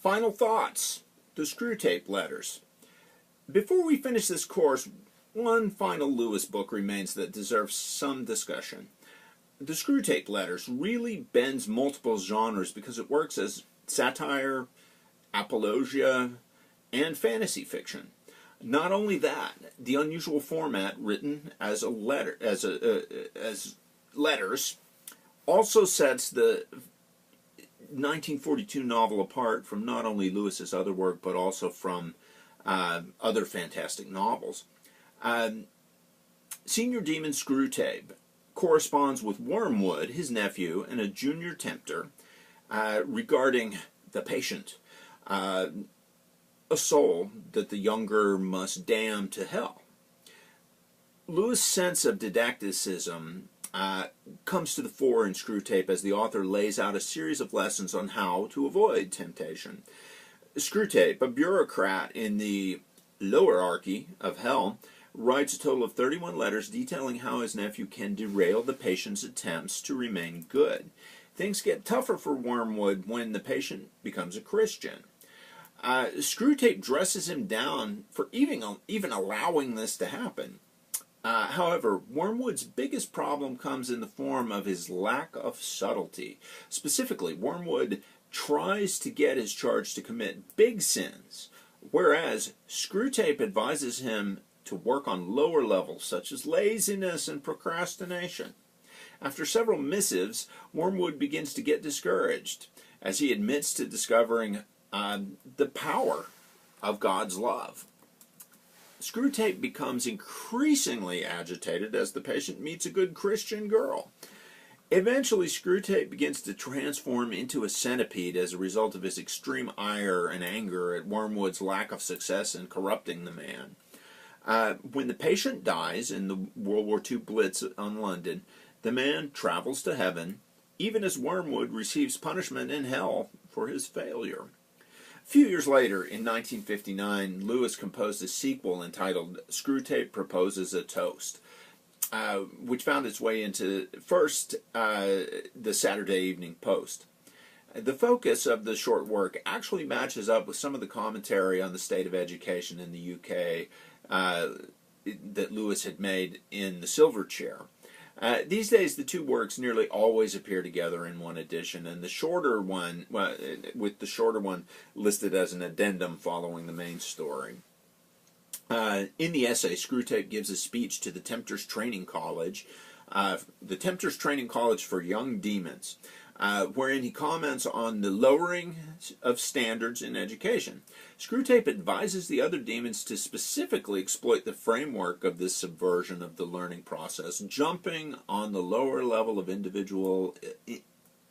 Final thoughts, the Screwtape Letters. Before we finish this course, one final Lewis book remains that deserves some discussion. The Screwtape Letters really bends multiple genres because it works as satire, apologia, and fantasy fiction. Not only that, the unusual format written as letters also sets the 1942 novel apart from not only Lewis's other work but also from other fantastic novels. Senior Demon Screwtape corresponds with Wormwood, his nephew, and a junior tempter regarding the patient, a soul that the younger must damn to hell. Lewis' sense of didacticism comes to the fore in Screwtape as the author lays out a series of lessons on how to avoid temptation. Screwtape, a bureaucrat in the lowerarchy of hell, writes a total of 31 letters detailing how his nephew can derail the patient's attempts to remain good. Things get tougher for Wormwood when the patient becomes a Christian. Screwtape dresses him down for even allowing this to happen. However, Wormwood's biggest problem comes in the form of his lack of subtlety. Specifically, Wormwood tries to get his charge to commit big sins, whereas Screwtape advises him to work on lower levels such as laziness and procrastination. After several missives, Wormwood begins to get discouraged as he admits to discovering the power of God's love. Screwtape becomes increasingly agitated as the patient meets a good Christian girl. Eventually, Screwtape begins to transform into a centipede as a result of his extreme ire and anger at Wormwood's lack of success in corrupting the man. When the patient dies in the World War II Blitz on London, the man travels to heaven, even as Wormwood receives punishment in hell for his failure. A few years later, in 1959, Lewis composed a sequel entitled Screwtape Proposes a Toast, which found its way into, first, the Saturday Evening Post. The focus of the short work actually matches up with some of the commentary on the state of education in the UK that Lewis had made in The Silver Chair. These days, the two works nearly always appear together in one edition, and the shorter one, with the shorter one listed as an addendum following the main story. In the essay, Screwtape gives a speech to the Tempter's Training College, for Young Demons, wherein he comments on the lowering of standards in education. Screwtape advises the other demons to specifically exploit the framework of this subversion of the learning process, jumping on the lower level of individual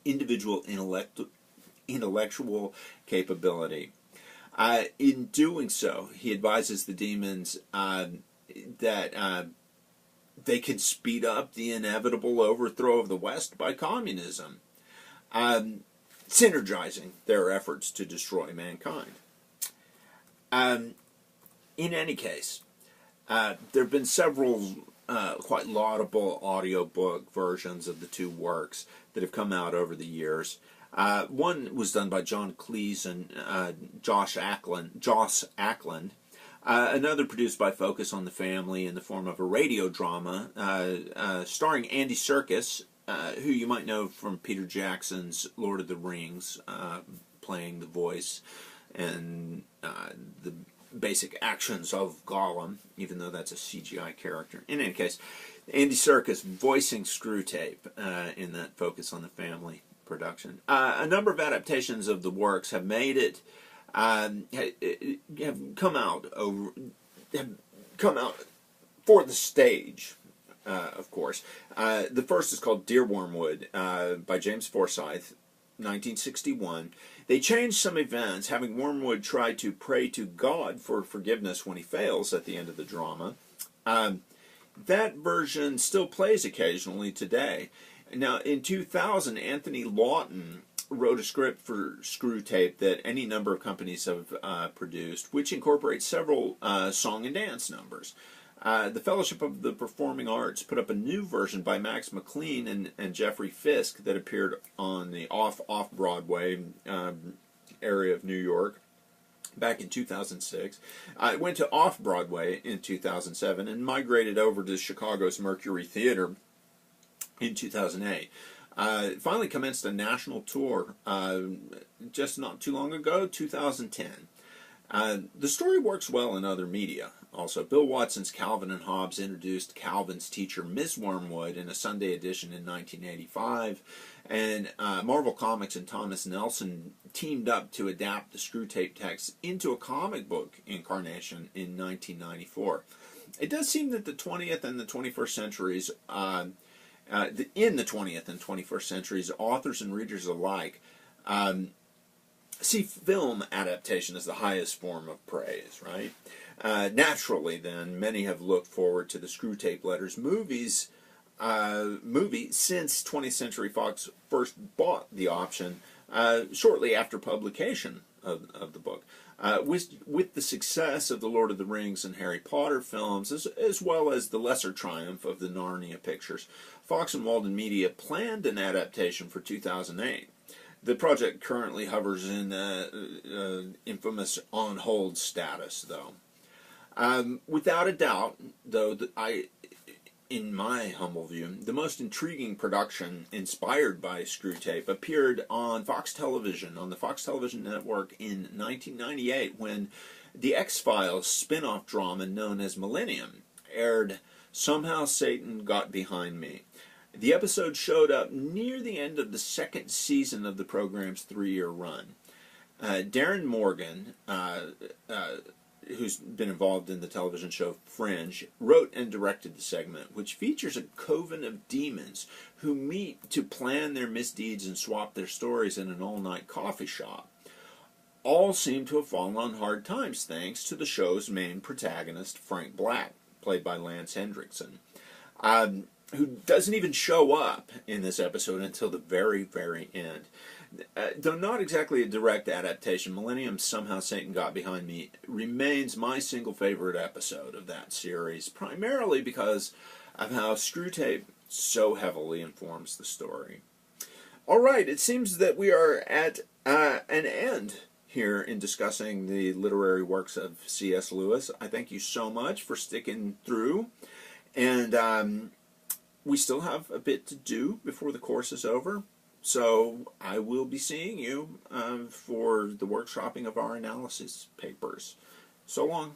intellectual capability. In doing so, he advises the demons that they can speed up the inevitable overthrow of the West by communism, synergizing their efforts to destroy mankind. In any case, there have been several quite laudable audiobook versions of the two works that have come out over the years. One was done by John Cleese and Josh Ackland. Another produced by Focus on the Family in the form of a radio drama starring Andy Serkis, who you might know from Peter Jackson's Lord of the Rings, playing the voice and the basic actions of Gollum, even though that's a CGI character. In any case, Andy Serkis voicing Screwtape in that Focus on the Family production. A number of adaptations of the works have made it, have come out for the stage, of course. The first is called Dear Wormwood by James Forsyth, 1961. They changed some events, having Wormwood try to pray to God for forgiveness when he fails at the end of the drama. That version still plays occasionally today. Now, in 2000, Anthony Lawton wrote a script for Screwtape that any number of companies have produced, which incorporates several song and dance numbers. The Fellowship of the Performing Arts put up a new version by Max McLean and Jeffrey Fisk that appeared on the off-Broadway area of New York back in 2006. It went to Off-Broadway in 2007 and migrated over to Chicago's Mercury Theater in 2008. It finally commenced a national tour just not too long ago, 2010. The story works well in other media. Also, Bill Watson's Calvin and Hobbes introduced Calvin's teacher, Ms. Wormwood, in a Sunday edition in 1985, and Marvel Comics and Thomas Nelson teamed up to adapt the Screwtape text into a comic book incarnation in 1994. It does seem that the 20th and the 21st centuries, in the 20th and 21st centuries, authors and readers alike see film adaptation as the highest form of praise, right? Naturally, then, many have looked forward to the Screwtape Letters movie since 20th Century Fox first bought the option shortly after publication of the book. With the success of the Lord of the Rings and Harry Potter films, as well as the lesser triumph of the Narnia pictures, Fox and Walden Media planned an adaptation for 2008. The project currently hovers in infamous on-hold status, though. Without a doubt, though, in my humble view, the most intriguing production inspired by Screwtape appeared on Fox Television, on the Fox Television Network in 1998, when the X-Files spin-off drama known as Millennium aired Somehow Satan Got Behind Me. The episode showed up near the end of the second season of the program's 3-year run. Darren Morgan, who's been involved in the television show Fringe, wrote and directed the segment, which features a coven of demons who meet to plan their misdeeds and swap their stories in an all-night coffee shop. All seem to have fallen on hard times thanks to the show's main protagonist, Frank Black, played by Lance Hendrickson, who doesn't even show up in this episode until the very, very end. Though not exactly a direct adaptation, Millennium's Somehow Satan Got Behind Me remains my single favorite episode of that series, primarily because of how Screwtape so heavily informs the story. All right, it seems that we are at an end here in discussing the literary works of C.S. Lewis. I thank you so much for sticking through, and we still have a bit to do before the course is over. So I will be seeing you for the workshopping of our analysis papers. So long.